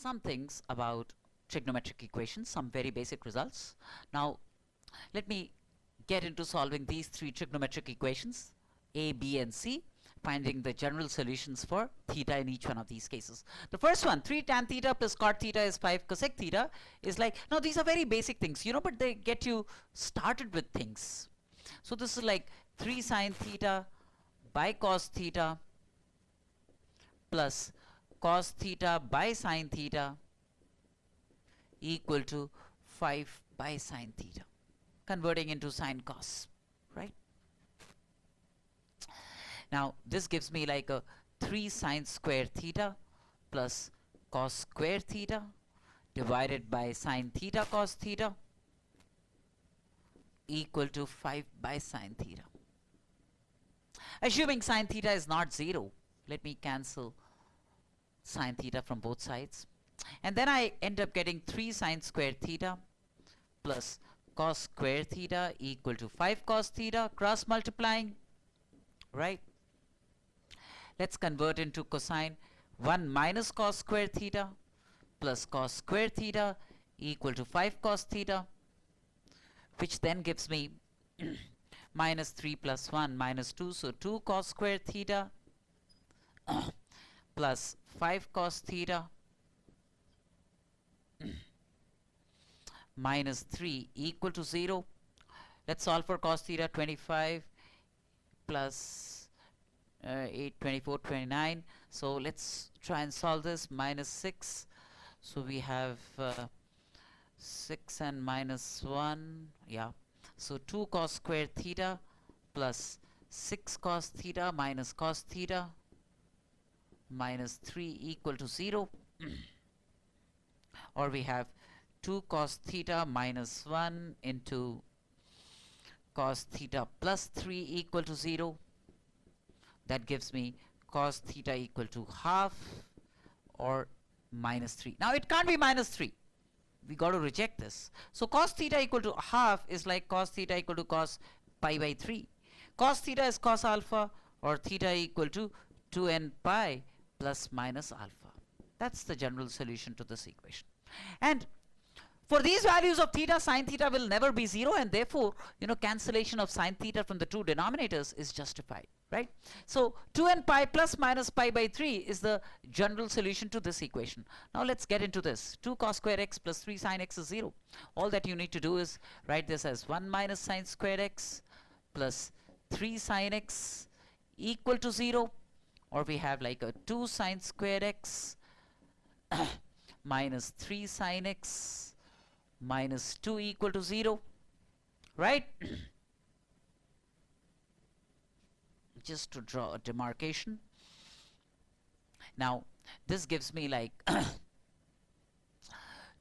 some things about trigonometric equations, some very basic results. Now let me get into solving these three trigonometric equations, A, B and C, finding the general solutions for theta in each one of these cases. The first one, 3 tan theta plus cot theta is 5 cosec theta, is like, now these are very basic things, you know, but they get you started with things. So this is like 3 sin theta by cos theta plus cos theta by sin theta equal to 5 by sin theta, converting into sin cos, right? Now this gives me like a 3 sin square theta plus cos square theta divided by sin theta cos theta equal to 5 by sin theta. Assuming sin theta is not 0, let me cancel sin theta from both sides, and then I end up getting 3 sin square theta plus cos square theta equal to 5 cos theta, cross multiplying, right? Let's convert into cosine. 1 minus cos square theta plus cos square theta equal to 5 cos theta, which then gives me minus 3 plus 1 minus 2, so 2 cos square theta plus 5 cos theta minus 3 equal to 0. Let's solve for cos theta. 25 plus 8, 24, 29. So let's try and solve this. Minus 6. So we have 6 and minus 1. Yeah. So 2 cos square theta plus 6 cos theta minus cos theta minus 3 equal to 0. Or we have 2 cos theta minus 1 into cos theta plus 3 equal to 0. That gives me cos theta equal to half or minus 3. Now it can't be minus 3. We got to reject this. So cos theta equal to half is like cos theta equal to cos pi by 3. Cos theta is cos alpha, or theta equal to 2n pi plus minus alpha. That's the general solution to this equation. And for these values of theta, sin theta will never be 0, and therefore, you know, cancellation of sin theta from the two denominators is justified, right? So 2n pi plus minus pi by 3 is the general solution to this equation. Now let's get into this. 2 cos square x plus 3 sin x is 0. All that you need to do is write this as 1 minus sin square x plus 3 sin x equal to 0. Or we have like a 2 sin square x minus 3 sin x minus 2 equal to 0, right? Just to draw a demarcation. Now this gives me like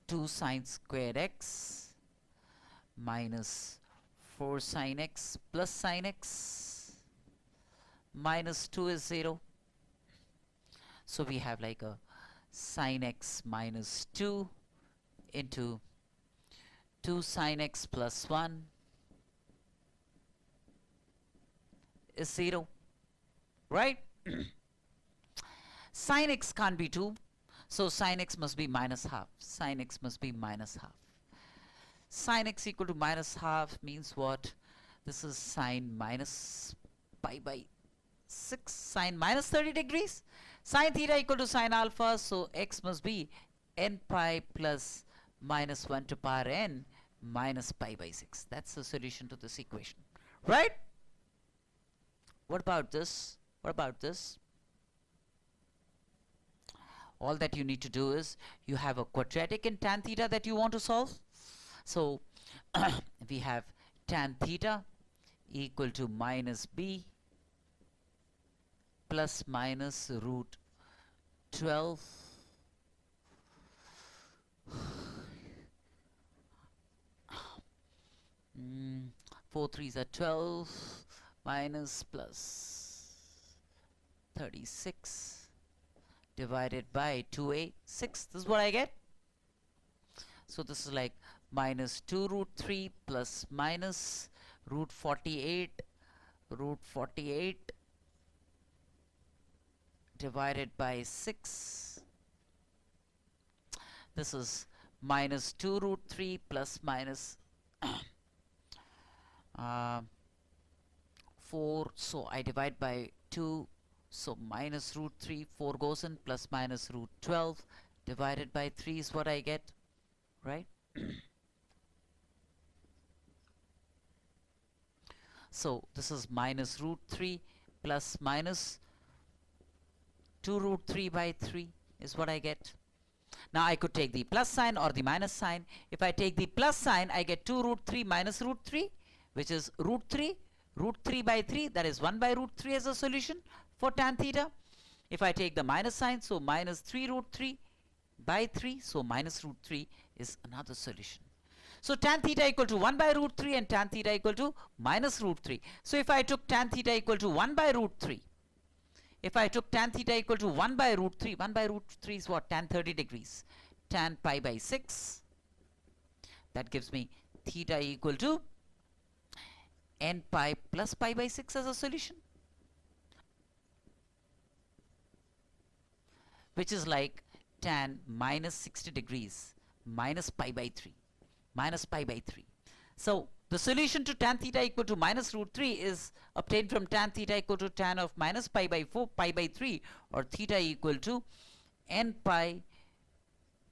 2 sin square x minus 4 sin x plus sin x minus 2 is 0. So we have like a sin x minus 2 into 2 sin x plus 1 is 0, right? Sin x can't be 2, so sin x must be minus half. Sin x must be minus half. Sin x equal to minus half means what? This is sin minus pi by 6, sin minus 30 degrees. Sin theta equal to sin alpha, so x must be n pi plus minus 1 to power n minus pi by 6. That's the solution to this equation, right? What about this? What about this? All that you need to do is, you have a quadratic in tan theta that you want to solve. So we have tan theta equal to minus b plus minus root 12 4 3s are 12 minus plus 36 divided by 2a 6. This is what I get. So this is like minus 2 root 3 plus minus root 48 divided by 6 This is minus 2 root 3 plus minus 4. So I divide by 2. So minus root 3, 4 goes in, plus minus root 12 divided by 3 is what I get, right? So this is minus root 3 plus minus 2 root 3 by 3 is what I get. Now I could take the plus sign or the minus sign. If I take the plus sign, I get 2 root 3 minus root 3, which is root 3 by 3, that is 1 by root 3 as a solution for tan theta. If I take the minus sign, so minus 3 root 3 by 3, so minus root 3 is another solution. So tan theta equal to 1 by root 3 and tan theta equal to minus root 3. So if I took tan theta equal to 1 by root 3, if I took tan theta equal to 1 by root 3, 1 by root 3 is what? Tan 30 degrees. Tan pi by 6. That gives me theta equal to n pi plus pi by 6 as a solution, which is like tan minus 60 degrees minus pi by 3. Minus pi by 3. So the solution to tan theta equal to minus root 3 is obtained from tan theta equal to tan of minus pi by 4 pi by 3, or theta equal to n pi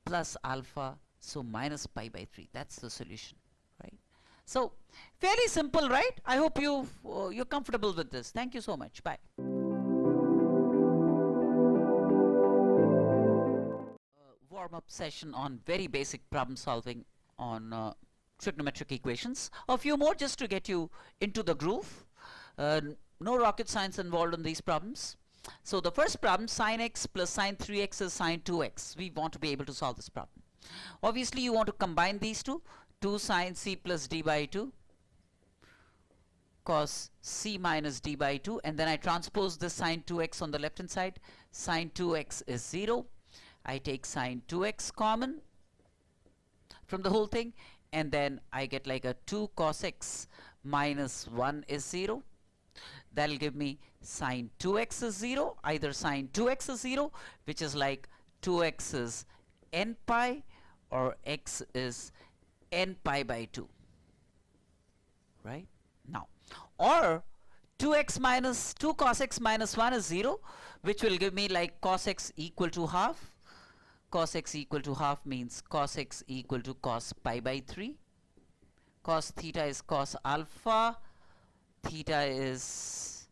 plus alpha, so minus pi by 3. That's the solution, right? So fairly simple, right? I hope you're comfortable with this. Thank you so much. Bye. Warm-up session on very basic problem solving on trigonometric equations. A few more just to get you into the groove. No rocket science involved in these problems. So the first problem, sine x plus sine 3x is sine 2x. We want to be able to solve this problem. Obviously you want to combine these two. 2 sine c plus d by 2 cos c minus d by 2, and then I transpose this sine 2x on the left hand side. Sine 2x is 0. I take sine 2x common from the whole thing, and then I get like a 2 cos x minus 1 is 0. That'll give me sine 2x is 0. Either sine 2x is 0, which is like 2x is n pi, or x is n pi by 2, right? Now, or 2x minus 2 cos x minus 1 is 0, which will give me like cos x equal to half. Cos x equal to half means cos x equal to cos pi by 3. Cos theta is cos alpha. Theta is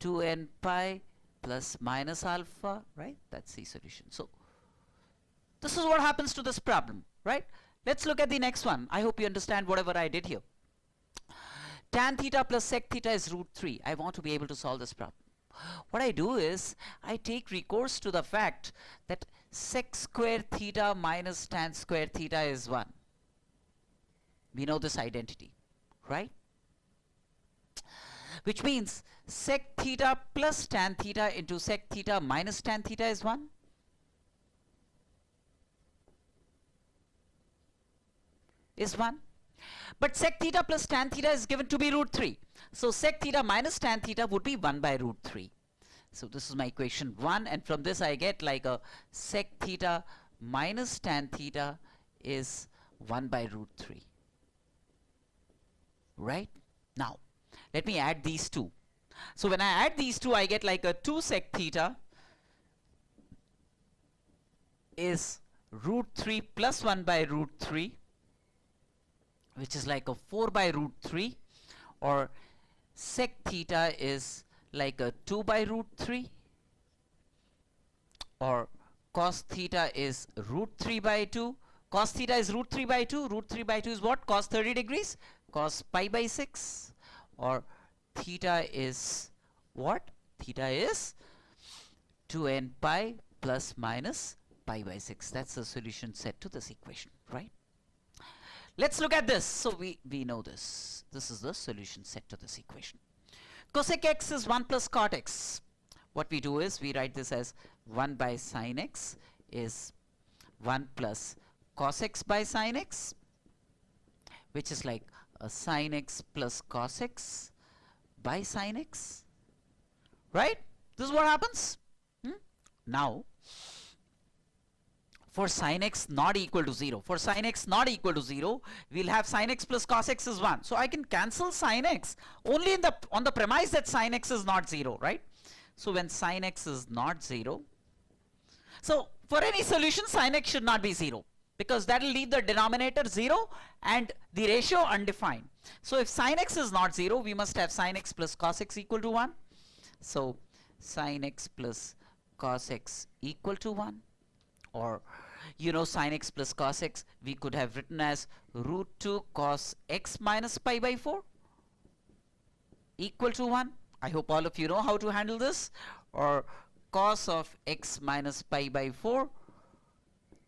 2n pi plus minus alpha, right? That's the solution. So this is what happens to this problem, right? Let's look at the next one. I hope you understand whatever I did here. Tan theta plus sec theta is root 3. I want to be able to solve this problem. What I do is I take recourse to the fact that sec square theta minus tan square theta is 1. We know this identity, right? Which means sec theta plus tan theta into sec theta minus tan theta is 1. Is 1. But sec theta plus tan theta is given to be root 3. So sec theta minus tan theta would be 1 by root 3. So this is my equation 1, and from this I get like a sec theta minus tan theta is 1 by root 3. Right? Now, let me add these two. So when I add these two, I get like a 2 sec theta is root 3 plus 1 by root 3, which is like a 4 by root 3, or sec theta is like a 2 by root 3, or cos theta is root 3 by 2. Cos theta is root 3 by 2. Root 3 by 2 is what? Cos 30 degrees. Cos pi by 6. Or theta is what? Theta is 2n pi plus minus pi by 6. That's the solution set to this equation, right? Let's look at this. So we know this. This is the solution set to this equation. Cosec x is 1 plus cot x. What we do is we write this as 1 by sin x is 1 plus cos x by sin x, which is like a sin x plus cos x by sin x, right? This is what happens. Now, for sin x not equal to 0. For sin x not equal to 0, we'll have sin x plus cos x is 1. So I can cancel sin x only on the premise that sin x is not 0, right? So when sin x is not 0, so for any solution sin x should not be 0, because that will leave the denominator 0 and the ratio undefined. So if sin x is not 0, we must have sin x plus cos x equal to 1. So sin x plus cos x equal to 1, or sin x plus cos x we could have written as root 2 cos x minus pi by 4 equal to 1. I hope all of you know how to handle this. Or cos of x minus pi by 4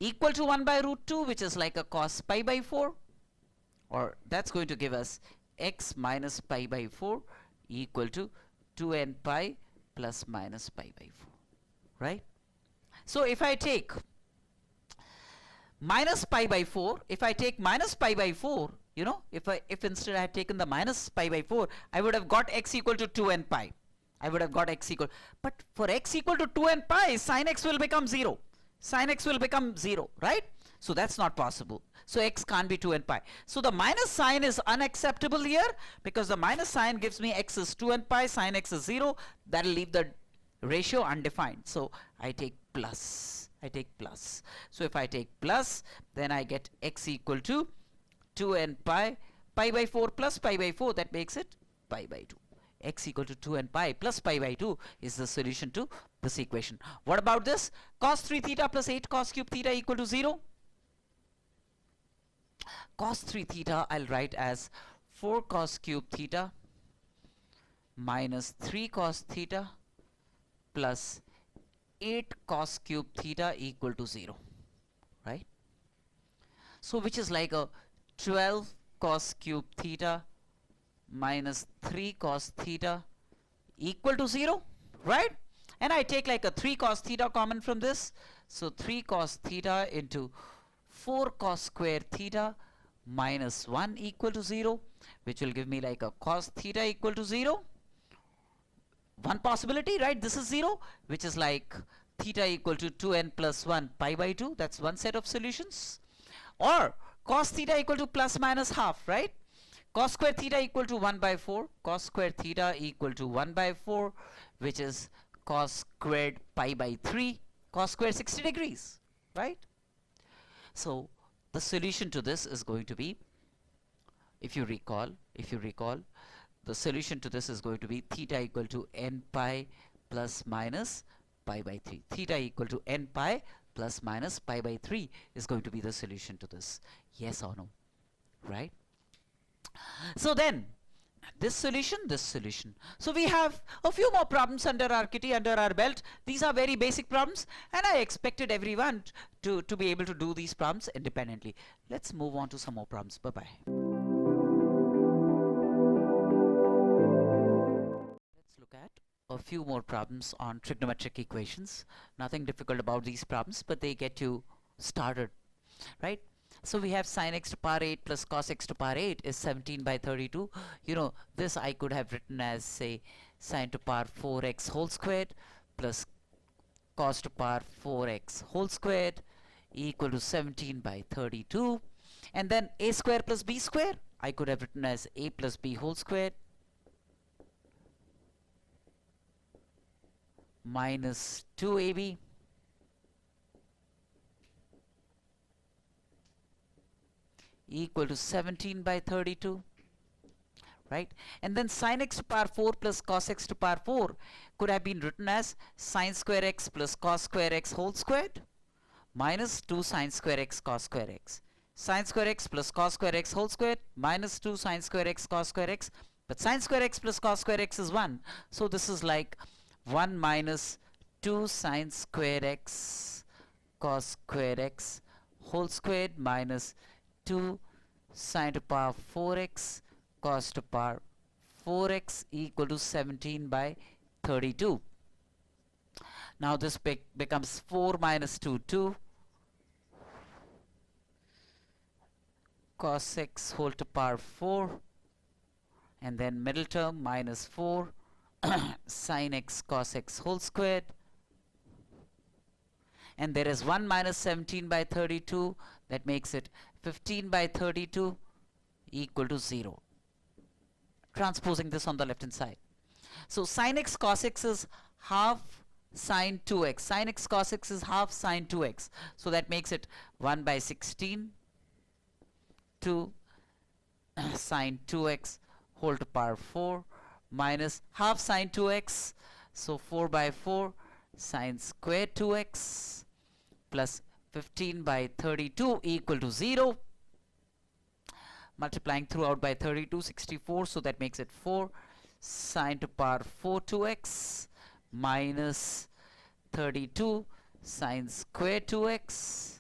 equal to 1 by root 2, which is like a cos pi by 4, or that's going to give us x minus pi by 4 equal to 2n pi plus minus pi by 4, right? So if I take minus pi by 4, if I take minus pi by 4, if instead I had taken the minus pi by 4, I would have got x equal to 2n pi. I would have got x equal, but for x equal to 2n pi, sin x will become 0. Sin x will become 0, right? So that's not possible. So x can't be 2n pi. So the minus sign is unacceptable here, because the minus sign gives me x is 2n pi, sin x is 0. That will leave the ratio undefined. So I take plus. So if I take plus, then I get x equal to 2n pi by 4 plus pi by 4. That makes it pi by 2. X equal to 2n pi plus pi by 2 is the solution to this equation. What about this? Cos 3 theta plus 8 cos cube theta equal to 0. Cos 3 theta I'll write as 4 cos cube theta minus 3 cos theta plus 8 cos cube theta equal to 0, right? So which is like a 12 cos cube theta minus 3 cos theta equal to 0, right? And I take like a 3 cos theta common from this. So 3 cos theta into 4 cos square theta minus 1 equal to 0, which will give me like a cos theta equal to 0. One possibility, right? This is 0, which is like theta equal to 2n plus 1 pi by 2. That's one set of solutions. Or cos theta equal to plus minus half, right? Cos square theta equal to 1 by 4. Cos square theta equal to 1 by 4, which is cos squared pi by 3. Cos square 60 degrees, right? So the solution to this is going to be, if you recall, the solution to this is going to be theta equal to n pi plus minus pi by 3. Theta equal to n pi plus minus pi by 3 is going to be the solution to this. Yes or no, right? So then this solution. So we have a few more problems under our kitty, under our belt. These are very basic problems, and I expected everyone to be able to do these problems independently. Let's move on to some more problems. Bye-bye. Let's look at a few more problems on trigonometric equations. Nothing difficult about these problems, but they get you started, right? So we have sin x to power 8 plus cos x to power 8 is 17 by 32. This I could have written as, say, sin to power 4x whole squared plus cos to power 4x whole squared equal to 17 by 32. And then a square plus b square I could have written as a plus b whole squared minus 2ab equal to 17 by 32, right? And then sin x to power 4 plus cos x to power 4 could have been written as sin square x plus cos square x whole squared minus 2 sin square x cos square x. Sin square x plus cos square x whole squared minus 2 sin square x cos square x. But sin square x plus cos square x is 1. So this is like 1 minus 2 sin square x cos square x whole squared minus 2 sin to power 4x cos to power 4x equal to 17 by 32. Now this becomes 4 minus 2, 2 cos x whole to power 4, and then middle term minus 4 sin x cos x whole squared, and there is 1 minus 17 by 32, that makes it 15 by 32 equal to 0. Transposing this on the left hand side. So sin x cos x is half sin 2x. Sin x cos x is half sin 2x. So that makes it 1 by 16 to sin 2x whole to power 4 minus half sin 2x. So 4 by 4 sin square 2x plus 15 by 32 equal to 0. Multiplying throughout by 32, 64. So that makes it 4 sin to power 4 2x minus 32 sin square 2x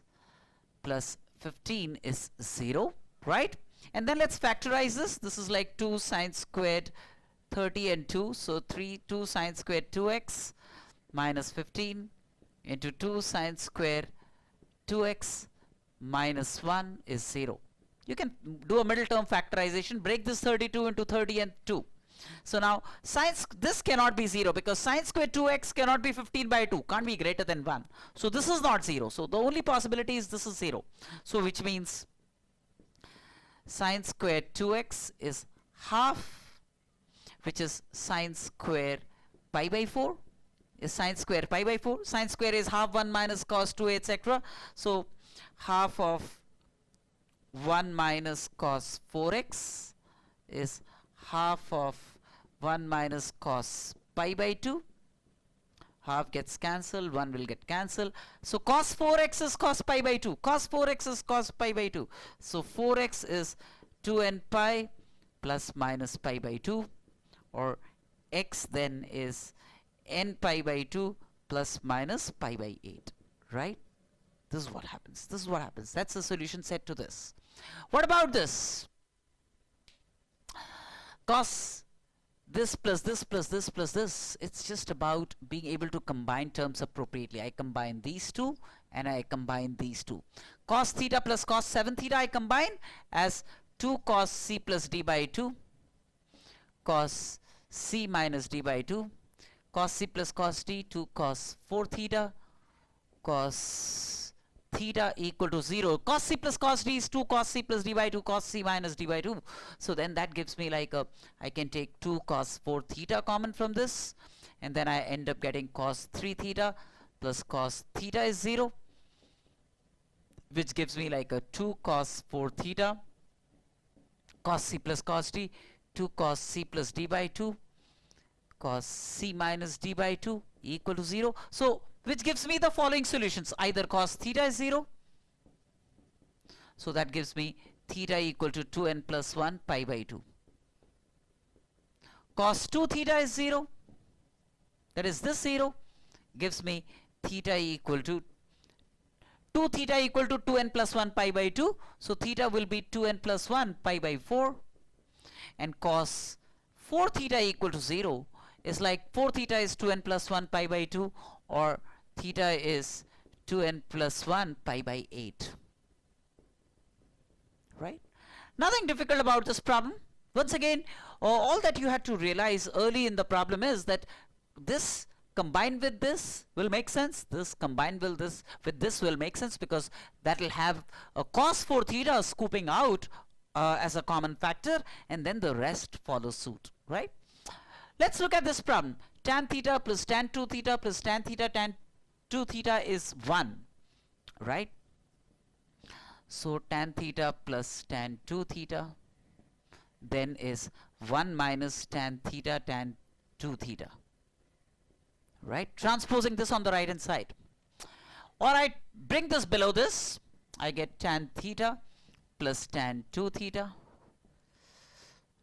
plus 15 is 0, right? And then let's factorize this. This is like 2 sin squared 30 and 2. So 2 sin squared 2x minus 15 into 2 sin square 2x minus 1 is 0. You can do a middle term factorization. Break this 32 into 30 and 2. So now this cannot be 0 because sin square 2x cannot be 15 by 2. Can't be greater than 1. So this is not 0. So the only possibility is this is 0. So which means sin square 2x is half, which is sin square pi by 4. Is sin square pi by 4. Sin square is half 1 minus cos 2 etc. So half of 1 minus cos 4x is half of 1 minus cos pi by 2. Half gets cancelled, 1 will get cancelled. So cos 4x is cos pi by 2. Cos 4x is cos pi by 2. So 4x is 2n pi plus minus pi by 2, or x then is n pi by 2 plus minus pi by 8, right? This is what happens. This is what happens. That's the solution set to this. What about this? Cos this plus this plus this plus this. It's just about being able to combine terms appropriately. I combine these two and I combine these two. Cos theta plus cos 7 theta I combine as 2 cos c plus d by 2. Cos c minus d by 2. Cos c plus cos d, 2 cos 4 theta. Cos theta equal to 0. Cos c plus cos d is 2 cos c plus d by 2 cos c minus d by 2. So then that gives me like I can take 2 cos 4 theta common from this, and then I end up getting cos 3 theta plus cos theta is 0, which gives me like a 2 cos 4 theta cos c plus cos d, 2 cos c plus d by 2 cos c minus d by 2 equal to 0. So which gives me the following solutions. Either cos theta is 0, so that gives me theta equal to 2n plus 1 pi by 2. Cos 2 theta is 0, that is this 0, gives me theta equal to 2 theta equal to 2n plus 1 pi by 2. So theta will be 2n plus 1 pi by 4, and cos 4 theta equal to 0 is like 4 theta is 2n plus 1 pi by 2, or theta is 2n plus 1 pi by 8, right? Nothing difficult about this problem. Once again, all that you had to realize early in the problem is that this combined with this will make sense. This combined with this will make sense, because that will have a cos 4 theta scooping out as a common factor, and then the rest follows suit, right? Let's look at this problem. Tan theta plus tan 2 theta plus tan 2 theta is 1, right? So tan theta plus tan 2 theta then is 1 minus tan 2 theta, right? Transposing this on the right hand side. Alright, bring this below this. I get tan theta plus tan 2 theta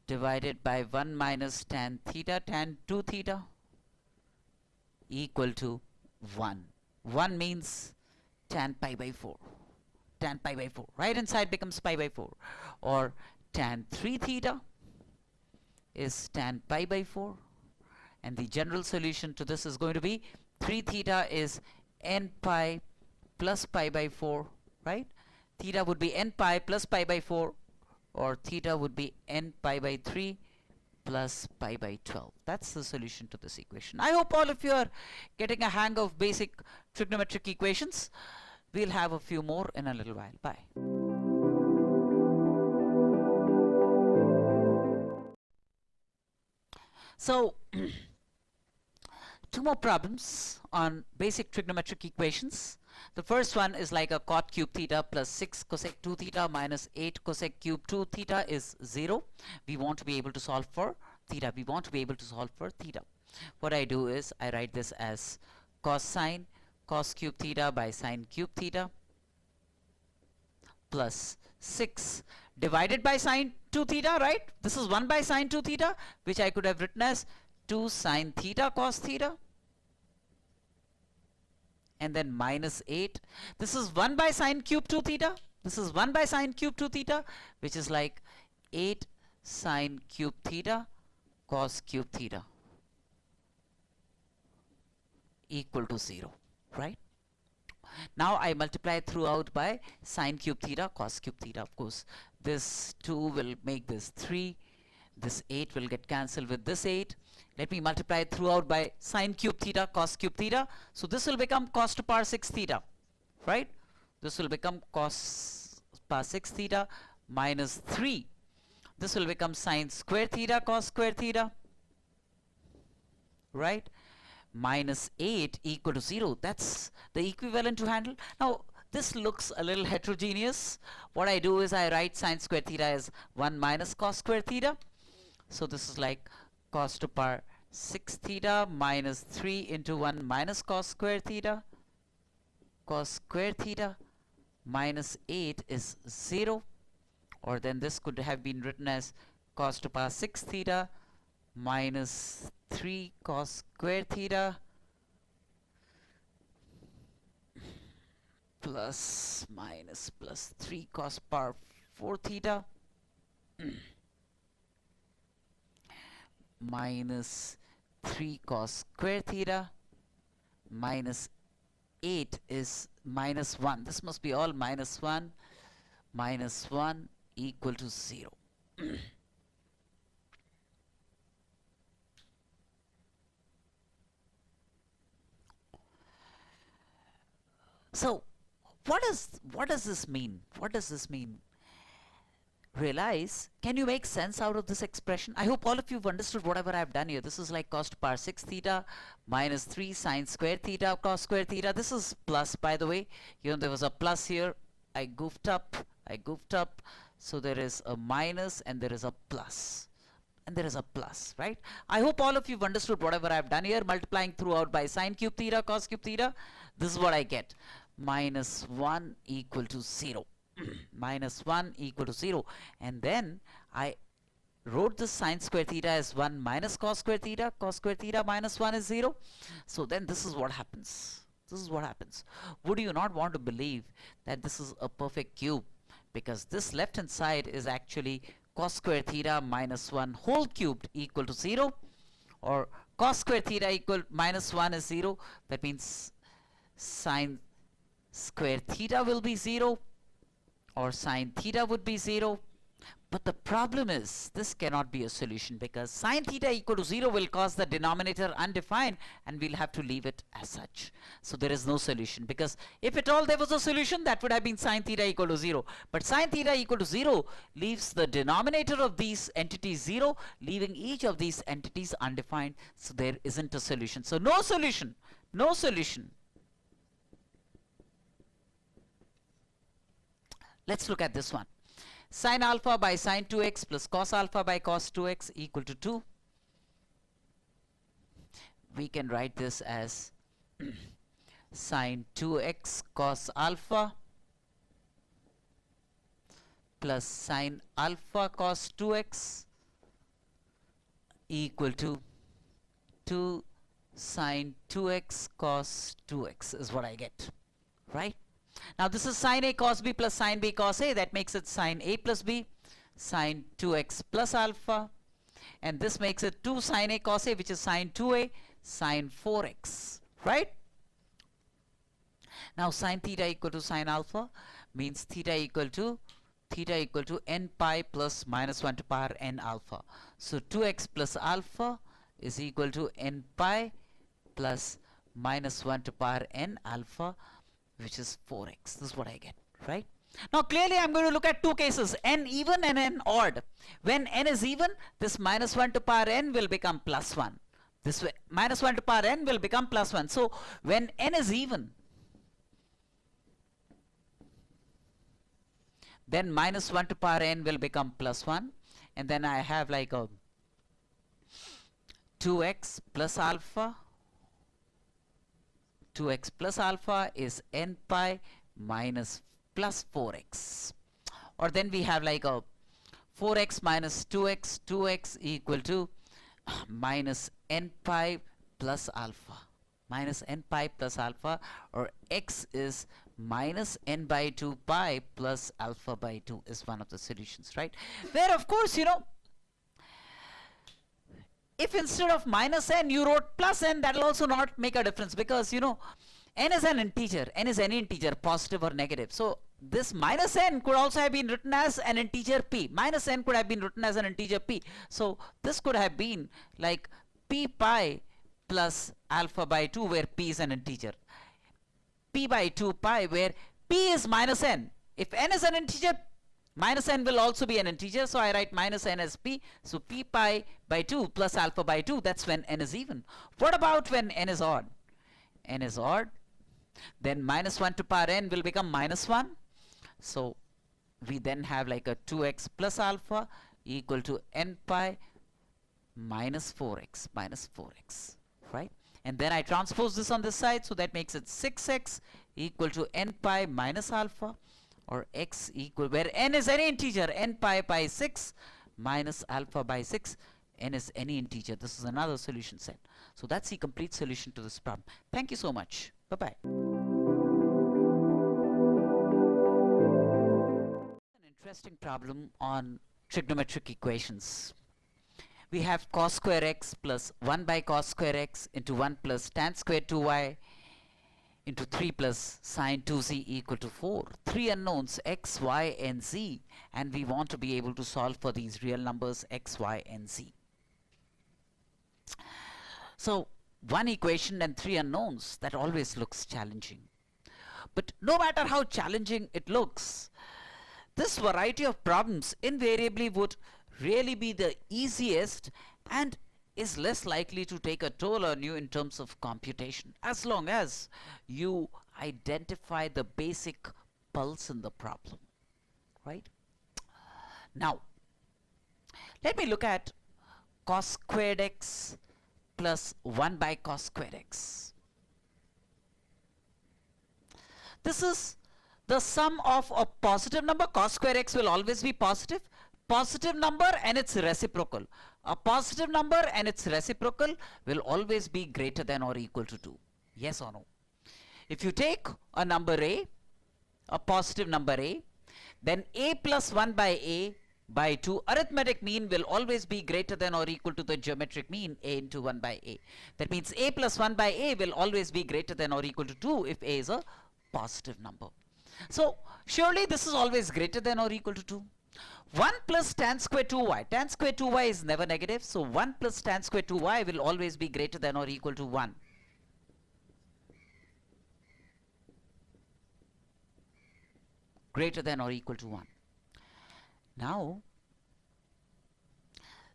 divided by 1 minus tan 2 theta equal to 1. 1 means tan pi by 4. Tan pi by 4. Right hand side becomes pi by 4. Or tan 3 theta is tan pi by 4. And the general solution to this is going to be 3 theta is n pi plus pi by 4, right? Theta would be n pi plus pi by 4, or theta would be n pi by 3 plus pi by 12. That's the solution to this equation. I hope all of you are getting a hang of basic trigonometric equations. We'll have a few more in a little while. Bye. So, two more problems on basic trigonometric equations. The first one is like a cot cube theta plus 6 cosec 2 theta minus 8 cosec cube 2 theta is 0. We want to be able to solve for theta. We want to be able to solve for theta. What I do is I write this as cosine cos cube theta by sine cube theta plus 6 divided by sine 2 theta, right? This is 1 by sine 2 theta, which I could have written as 2 sine theta cos theta, and then minus 8. This is 1 by sine cube 2 theta. This is 1 by sine cube 2 theta, which is like 8 sine cube theta cos cube theta equal to 0, right? Now I multiply throughout by sine cube theta cos cube theta. Of course, this 2 will make this 3. This 8 will get cancelled with this 8. Let me multiply throughout by sine cube theta cos cube theta. So this will become cos to power 6 theta, right? This will become cos power 6 theta minus 3. This will become sine square theta cos square theta, right? Minus 8 equal to 0. That's the equivalent to handle. Now this looks a little heterogeneous. What I do is I write sine square theta as 1 minus cos square theta. So this is like cos to power 6 theta minus 3 into 1 minus cos square theta. Cos square theta minus 8 is 0. Or then this could have been written as cos to power 6 theta minus 3 cos square theta plus minus plus 3 cos power 4 theta minus 3 cos square theta minus 8 is minus 1. This must be all minus 1 equal to 0. So what does this mean? What does this mean? Realize, can you make sense out of this expression? I hope all of you have understood whatever I've done here. This is like cos to power 6 theta minus 3 sine square theta cos square theta. This is plus, by the way. You know, there was a plus here. I goofed up. So there is a minus and there is a plus. And there is a plus, right? I hope all of you have understood whatever I've done here. Multiplying throughout by sine cube theta cos cube theta. This is what I get. Minus 1 equal to 0. Minus 1 equal to 0. And then I wrote this sine square theta as 1 minus cos square theta. Cos square theta minus 1 is 0. So then this is what happens. This is what happens. Would you not want to believe that this is a perfect cube? Because this left hand side is actually cos square theta minus 1 whole cubed equal to 0. Or cos square theta equal minus 1 is 0. That means sine square theta will be 0. Or sine theta would be 0. But the problem is this cannot be a solution, because sine theta equal to 0 will cause the denominator undefined and we'll have to leave it as such. So there is no solution, because if at all there was a solution, that would have been sine theta equal to 0. But sine theta equal to 0 leaves the denominator of these entities 0, leaving each of these entities undefined. So there isn't a solution. So no solution. No solution. Let's look at this one. Sin alpha by sin 2x plus cos alpha by cos 2x equal to 2. We can write this as sin 2x cos alpha plus sin alpha cos 2x equal to 2 sin 2x cos 2x is what I get, right? Now this is sin A cos B plus sin B cos A. That makes it sin A plus B, sin 2x plus alpha. And this makes it 2 sin A cos A, which is sin 2A, sin 4x, right? Now sin theta equal to sin alpha means theta equal to theta equal to n pi plus minus 1 to power n alpha. So 2x plus alpha is equal to n pi plus minus 1 to power n alpha, which is 4x. This is what I get, right? Now clearly I'm going to look at two cases, n even and n odd. When n is even, this minus 1 to power n will become plus 1. This way, minus 1 to power n will become plus 1. So when n is even, then minus 1 to power n will become plus 1. And then I have like a 2x plus alpha. 2x plus alpha is n pi minus plus 4x. Or then we have like a 4x minus 2x, 2x equal to minus n pi plus alpha. Minus n pi plus alpha, or x is minus n by 2 pi plus alpha by 2 is one of the solutions, right? Where of course, you know, if instead of minus n you wrote plus n, that will also not make a difference, because you know n is an integer, n is any integer, positive or negative. So this minus n could also have been written as an integer p. Minus n could have been written as an integer p. So this could have been like p pi plus alpha by 2, where p is an integer. P by 2 pi, where p is minus n. If n is an integer, minus n will also be an integer, so I write minus n as p. So p pi by 2 plus alpha by 2, that's when n is even. What about when n is odd? N is odd, then minus 1 to power n will become minus 1. So we then have like a 2x plus alpha equal to n pi minus 4x, right? And then I transpose this on this side, so that makes it 6x equal to n pi minus alpha, or x equal, where n is any integer, n pi by 6 minus alpha by 6, n is any integer. This is another solution set. So that's the complete solution to this problem. Thank you so much. Bye-bye. An interesting problem on trigonometric equations. We have cos square x plus 1 by cos square x into 1 plus tan square 2y into 3 plus sine 2z equal to 4. Three unknowns x, y and z, and we want to be able to solve for these real numbers x, y and z. So one equation and three unknowns, that always looks challenging. But no matter how challenging it looks, this variety of problems invariably would really be the easiest and is less likely to take a toll on you in terms of computation, as long as you identify the basic pulse in the problem, right? Now let me look at cos squared x plus 1 by cos squared x. This is the sum of a positive number. Cos square x will always be positive number and its reciprocal. A positive number and its reciprocal will always be greater than or equal to 2. Yes or no? If you take a number a positive number a, then a plus 1 by a by 2, arithmetic mean will always be greater than or equal to the geometric mean a into 1 by a. That means a plus 1 by a will always be greater than or equal to 2 if a is a positive number. So surely this is always greater than or equal to 2. 1 plus tan square 2y. Tan square 2y is never negative, so 1 plus tan square 2y will always be greater than or equal to 1. Greater than or equal to 1. Now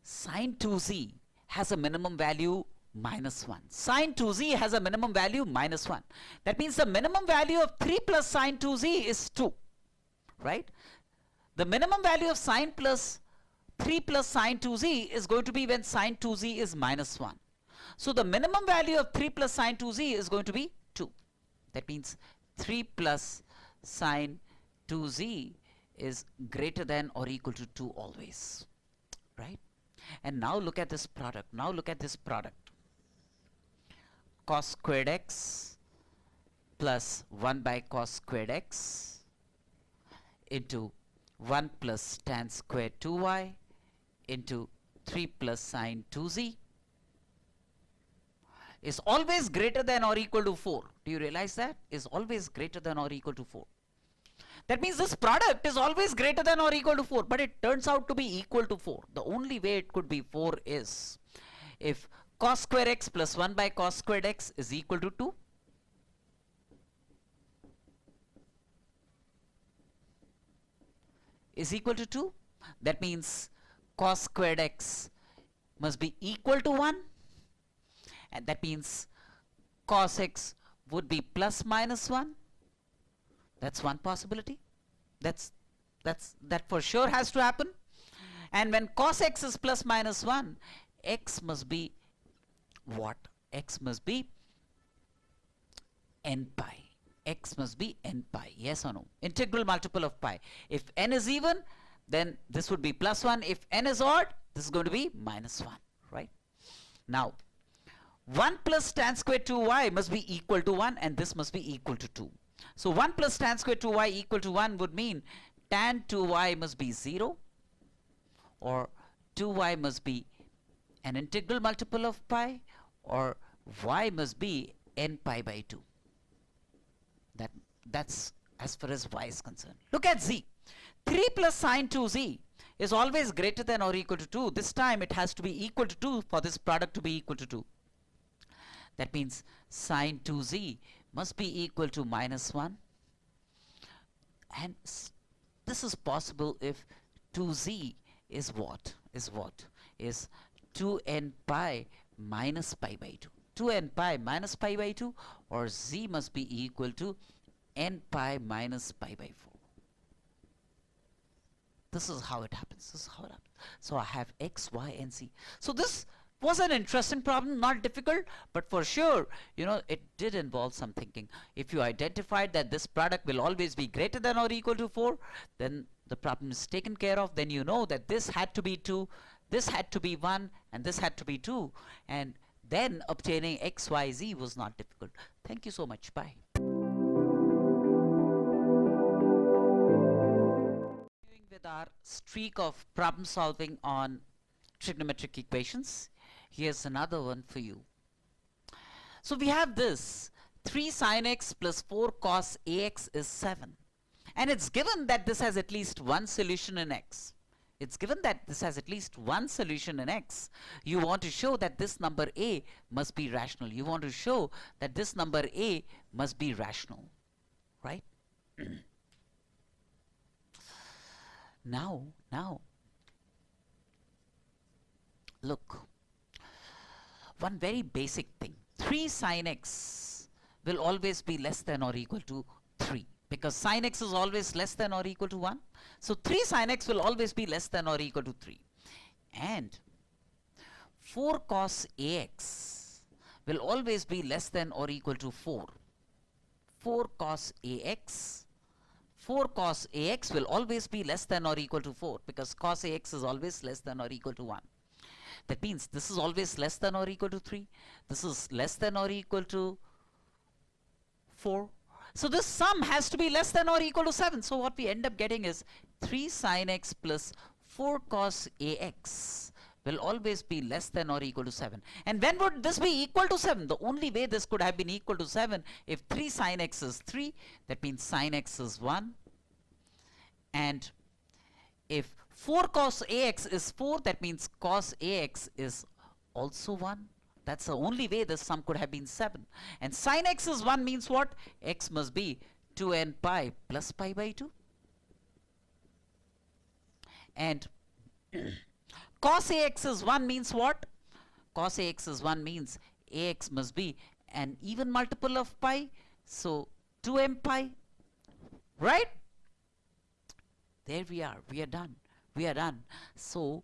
sine 2z has a minimum value minus 1. Sine 2z has a minimum value minus 1. That means the minimum value of 3 plus sine 2z is 2, right? The minimum value of sine plus 3 plus sine 2z is going to be when sine 2z is minus 1. So the minimum value of 3 plus sine 2z is going to be 2. That means 3 plus sine 2z is greater than or equal to 2 always, right? And now look at this product. Now look at this product. Cos squared x plus 1 by cos squared x into 1 plus tan square 2y into 3 plus sine 2z is always greater than or equal to 4. Do you realize that? Is always greater than or equal to 4. That means this product is always greater than or equal to 4, but it turns out to be equal to 4. The only way it could be 4 is if cos square x plus 1 by cos squared x is equal to 2. Is equal to 2. That means cos squared x must be equal to 1, and that means cos x would be plus minus 1. That's one possibility. That for sure has to happen. And when cos x is plus minus 1, x must be what? X must be n pi. X must be n pi. Yes or no? Integral multiple of pi. If n is even, then this would be plus 1. If n is odd, this is going to be minus 1. Right? Now, 1 plus tan square 2y must be equal to 1, and this must be equal to 2. So 1 plus tan square 2y equal to 1 would mean tan 2y must be 0, or 2y must be an integral multiple of pi, or y must be n pi by 2. That's as far as y is concerned. Look at z. 3 plus sine 2z is always greater than or equal to 2. This time it has to be equal to 2 for this product to be equal to 2. That means sine 2z must be equal to minus 1. And this is possible if 2z is what? Is 2n pi minus pi by 2. 2n pi minus pi by 2, or z must be equal to n pi minus pi by 4. This is how it happens. So I have x, y, and z. So this was an interesting problem, not difficult, but for sure, it did involve some thinking. If you identified that this product will always be greater than or equal to 4, then the problem is taken care of. Then you know that this had to be 2, this had to be 1, and this had to be 2. And then obtaining x, y, z was not difficult. Thank you so much. Bye. With our streak of problem solving on trigonometric equations, here's another one for you. So we have this 3 sin x plus 4 cos ax is 7, and it's given that this has at least one solution in x. It's given that this has at least one solution in x. You want to show that this number a must be rational. You want to show that this number a must be rational, right? Now, look, one very basic thing. 3 sin x will always be less than or equal to 3, because sin x is always less than or equal to 1. So 3 sin x will always be less than or equal to 3. And 4 cos ax will always be less than or equal to 4. 4 cos ax will always be less than or equal to 4, because cos ax is always less than or equal to 1. That means this is always less than or equal to 3. This is less than or equal to 4. So this sum has to be less than or equal to 7. So what we end up getting is 3 sin x plus 4 cos ax will always be less than or equal to 7. And when would this be equal to 7? The only way this could have been equal to 7, if 3 sin x is 3, that means sin x is 1. And if 4 cos ax is 4, that means cos ax is also 1. That's the only way this sum could have been 7. And sin x is 1 means what? X must be 2n pi plus pi by 2. And cos ax is 1 means what? Cos ax is 1 means ax must be an even multiple of pi. So 2m pi, right? There we are. We are done. So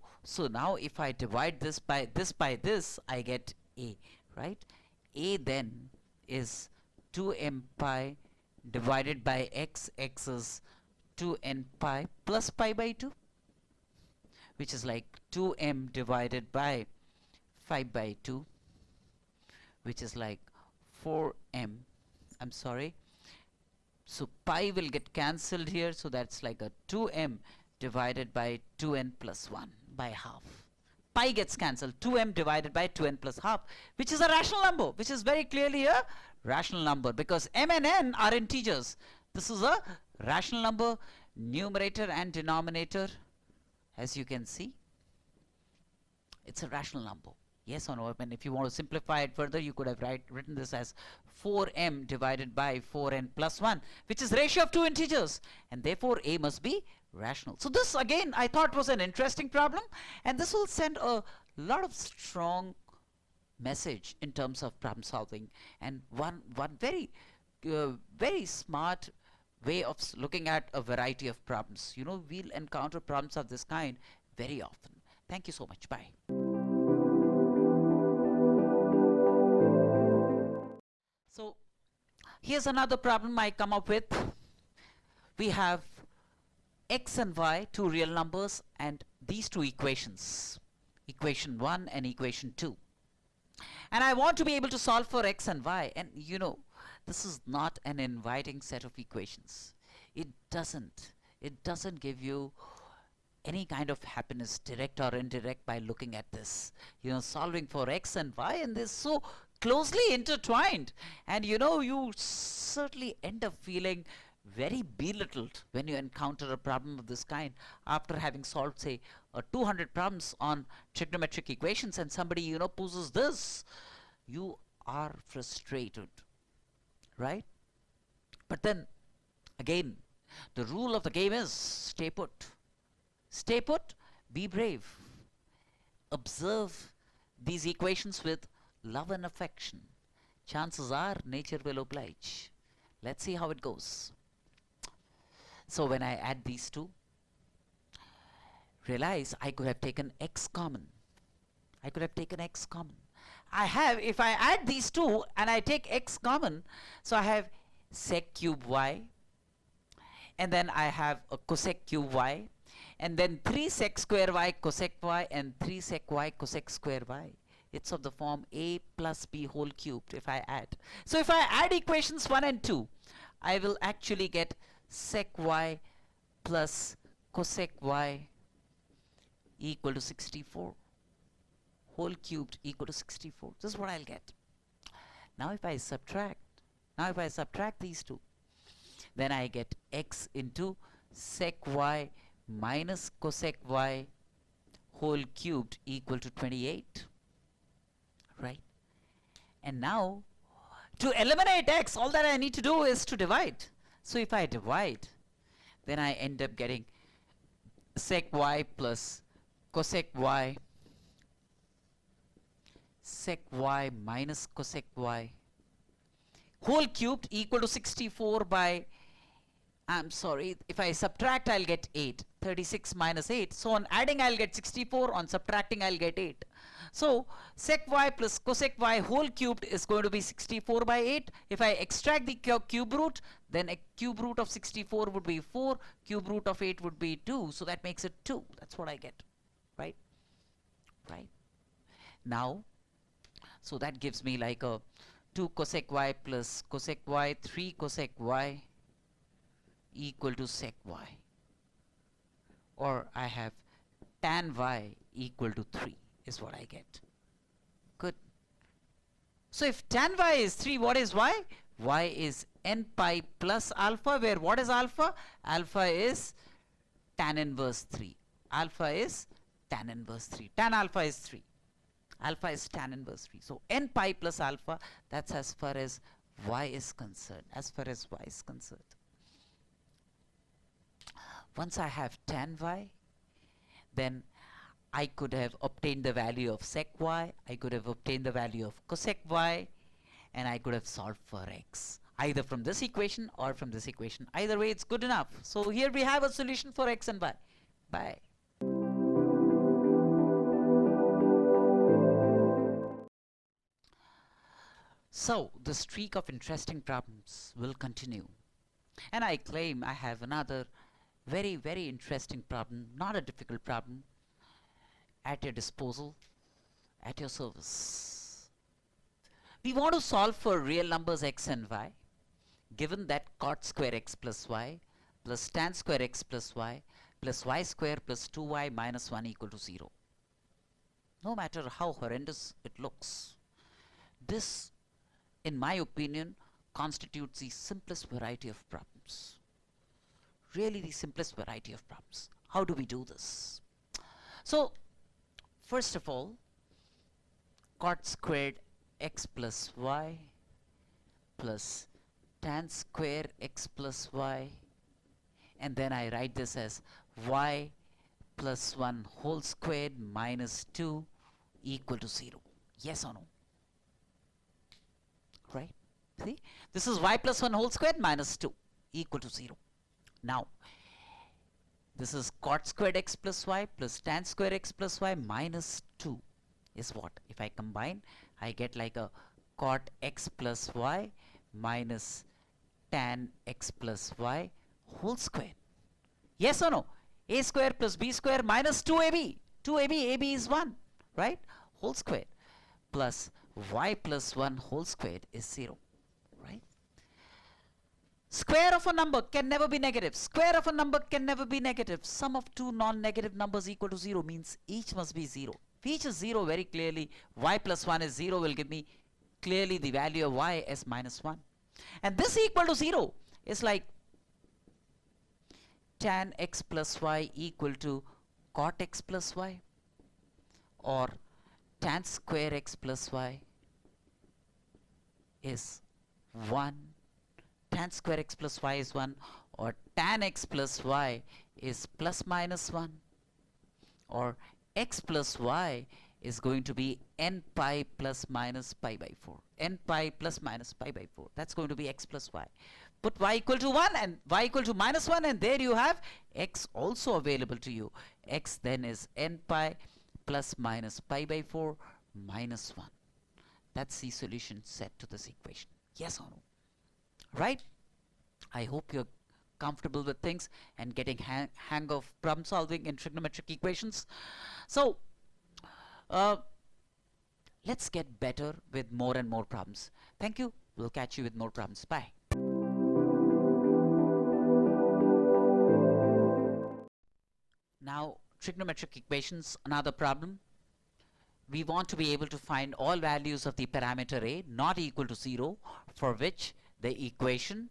now if I divide this by this, I get a, right? A then is 2m pi divided by x. X is 2n pi plus pi by 2, which is like 2m divided by 5 by 2, which is like 4m. I'm sorry. So pi will get cancelled here, so that's like a 2m divided by 2n plus 1 by half. Pi gets cancelled, 2m divided by 2n plus half, which is a rational number, which is very clearly a rational number, because m and n are integers. This is a rational number, numerator and denominator, as you can see, it's a rational number. Yes or no? And if you want to simplify it further, you could have written this as 4m divided by 4n plus 1, which is ratio of two integers, and therefore a must be rational. So this again I thought was an interesting problem, and this will send a lot of strong message in terms of problem solving, and one very very smart way of looking at a variety of problems. You know, we'll encounter problems of this kind very often. Thank you so much. Bye. So here's another problem I come up with. We have x and y, two real numbers, and these two equations, equation 1 and equation 2. And I want to be able to solve for x and y, and you know, this is not an inviting set of equations. It doesn't give you any kind of happiness, direct or indirect, by looking at this. You know, solving for x and y, and this so closely intertwined, and you know, you certainly end up feeling very belittled when you encounter a problem of this kind after having solved, say, 200 problems on trigonometric equations, and somebody, you know, poses this. You are frustrated, right? But then again, the rule of the game is stay put. Stay put, be brave. Observe these equations with love and affection. Chances are nature will oblige. Let's see how it goes. So when I add these two, realize I could have taken x common. I could have taken x common. I have, if I add these two and I take x common, so I have sec cube y, and then I have a cosec cube y, and then 3 sec square y cosec y and 3 sec y cosec square y. It's of the form a plus b whole cubed if I add. So if I add equations 1 and 2, I will actually get sec y plus cosec y equal to 64. Whole cubed equal to 64. This is what I'll get. Now if I subtract these two, then I get x into sec y minus cosec y whole cubed equal to 28. Right? And now, to eliminate x, all that I need to do is to divide. So if I divide, then I end up getting sec y plus cosec y, sec y minus cosec y whole cubed equal to 64 by, I'm sorry, if I subtract I'll get 8. 36 minus 8. So on adding I'll get 64, on subtracting I'll get 8. So sec y plus cosec y whole cubed is going to be 64 by 8. If I extract the cube root, then a cube root of 64 would be 4, cube root of 8 would be 2, so that makes it 2. That's what I get, right? Right? Now, so that gives me like a 2 cosec y plus cosec y, 3 cosec y equal to sec y. Or I have tan y equal to 3 is what I get. Good. So if tan y is 3, what is y? Y is n pi plus alpha, where what is alpha? Alpha is tan inverse 3. Alpha is tan inverse 3. Tan alpha is 3. Alpha is tan inverse 3. So n pi plus alpha, that's as far as y is concerned. As far as y is concerned. Once I have tan y, then I could have obtained the value of sec y, I could have obtained the value of cosec y, and I could have solved for x, either from this equation or from this equation. Either way, it's good enough. So here we have a solution for x and y. Bye. So the streak of interesting problems will continue, and I claim I have another very, very interesting problem, not a difficult problem, at your disposal, at your service. We want to solve for real numbers x and y, given that cot square x plus y plus tan square x plus y square plus 2y minus 1 equal to 0. No matter how horrendous it looks, this, in my opinion, constitutes the simplest variety of problems. Really the simplest variety of problems. How do we do this? So first of all, cot squared x plus y plus tan square x plus y, and then I write this as y plus 1 whole squared minus 2 equal to 0. Yes or no? Right? See? This is y plus 1 whole squared minus 2 equal to 0. Now, this is cot squared x plus y plus tan square x plus y minus 2 is what? If I combine, I get like a cot x plus y minus tan x plus y whole squared. Yes or no? A square plus b square minus 2ab. 2ab, ab is 1, right? Whole square plus y plus 1 whole squared is 0, right? Square of a number can never be negative. Square of a number can never be negative. Sum of two non-negative numbers equal to 0 means each must be 0. If each is 0, very clearly y plus 1 is 0 will give me clearly the value of y as minus 1. And this equal to 0 is like tan x plus y equal to cot x plus y, or tan square x plus y is 1, tan square x plus y is 1, or tan x plus y is plus minus 1, or x plus y is going to be n pi plus minus pi by 4. N pi plus minus pi by 4. That's going to be x plus y. Put y equal to 1 and y equal to minus 1, and there you have x also available to you. X then is n pi plus minus pi by 4 minus 1. That's the solution set to this equation. Yes or no? Right? I hope you're comfortable with things and getting hang of problem solving in trigonometric equations. So let's get better with more and more problems. Thank you. We'll catch you with more problems. Bye. Now, trigonometric equations, another problem. We want to be able to find all values of the parameter a not equal to 0, for which the equation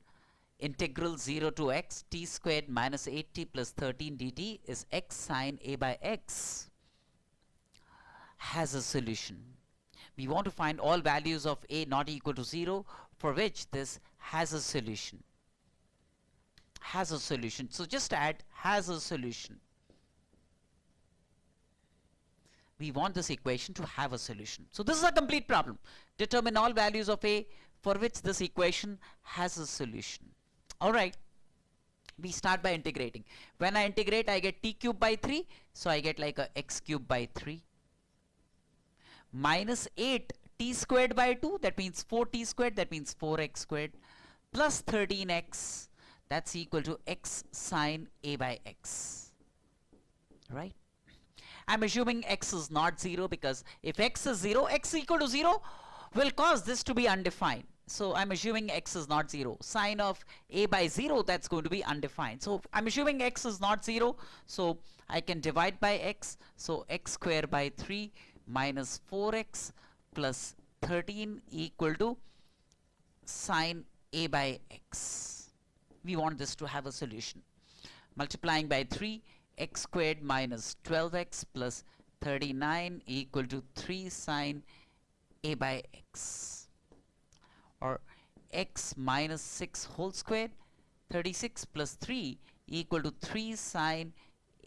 integral 0 to x t squared minus 8t plus 13 dt is x sine a by x has a solution. We want to find all values of a not equal to 0, for which this has a solution. Has a solution. So just add has a solution. We want this equation to have a solution. So this is a complete problem. Determine all values of a for which this equation has a solution. Alright, we start by integrating. When I integrate, I get t cube by 3, so I get like a x cube by 3 minus 8 t squared by 2, that means 4t squared, that means 4x squared, plus 13x, that's equal to x sine a by x, right? I'm assuming x is not 0, because if x is 0, x equal to 0 will cause this to be undefined. So I'm assuming x is not 0. Sine of a by 0, that's going to be undefined. So I'm assuming x is not 0, so I can divide by x. So x square by 3 minus 4x plus 13 equal to sine a by x. We want this to have a solution. Multiplying by 3, x squared minus 12x plus 39 equal to 3 sine a by x, or x minus 6 whole squared, 36 plus 3 equal to 3 sine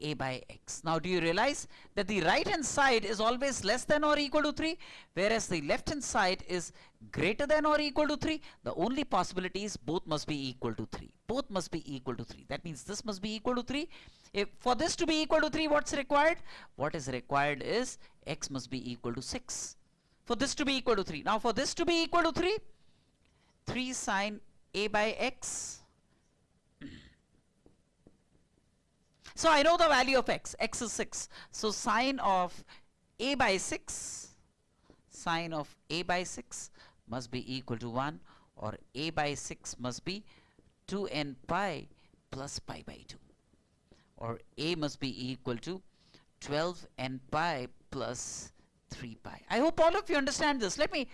a by x. Now do you realize that the right hand side is always less than or equal to 3, whereas the left hand side is greater than or equal to 3? The only possibility is both must be equal to 3. Both must be equal to 3. That means this must be equal to 3. If for this to be equal to 3, what's required? What is required is x must be equal to 6. For this to be equal to 3. Now for this to be equal to 3, 3 sine a by x. So I know the value of x. X is 6. So sine of a by 6, sine of a by 6 must be equal to 1, or a by 6 must be 2n pi plus pi by 2, or a must be equal to 12n pi plus 3 pi. I hope all of you understand this. Let me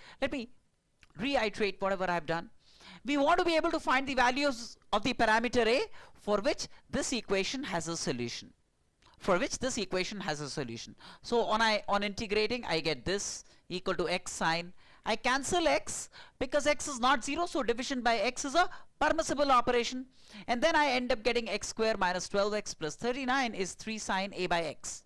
reiterate whatever I've done. we want to be able to find the values of the parameter a for which this equation has a solution. So on integrating, I get this equal to x sine. I cancel x because x is not 0, so division by x is a permissible operation. And then I end up getting x square minus 12x plus 39 is 3 sine a by x.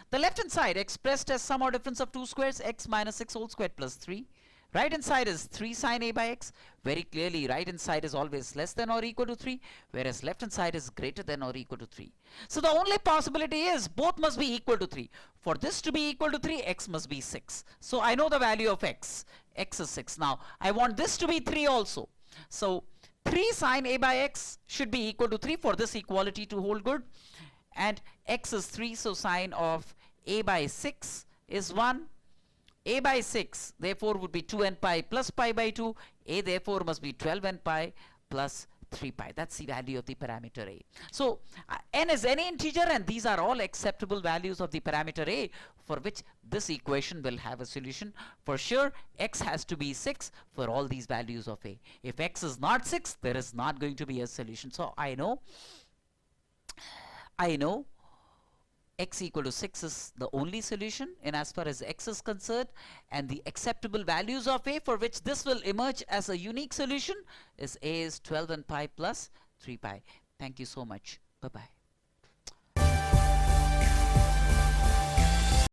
The left hand side expressed as sum or difference of two squares, x minus 6 whole squared plus 3. Right hand side is 3 sine a by x. Very clearly, right hand side is always less than or equal to 3, whereas left hand side is greater than or equal to 3. So the only possibility is both must be equal to 3. For this to be equal to 3, x must be 6. So I know the value of x. X is 6. Now I want this to be 3 also. So 3 sine a by x should be equal to 3 for this equality to hold good. And x is 3, so sine of a by 6 is 1. A by 6 therefore would be 2n pi plus pi by 2. A therefore must be 12n pi plus 3 pi. That's the value of the parameter a. So n is any integer, and these are all acceptable values of the parameter a for which this equation will have a solution. For sure, x has to be 6 for all these values of a. If x is not 6, there is not going to be a solution. So I know x equal to 6 is the only solution in as far as x is concerned, and the acceptable values of a for which this will emerge as a unique solution is a is 12n pi plus 3 pi. Thank you so much. Bye bye.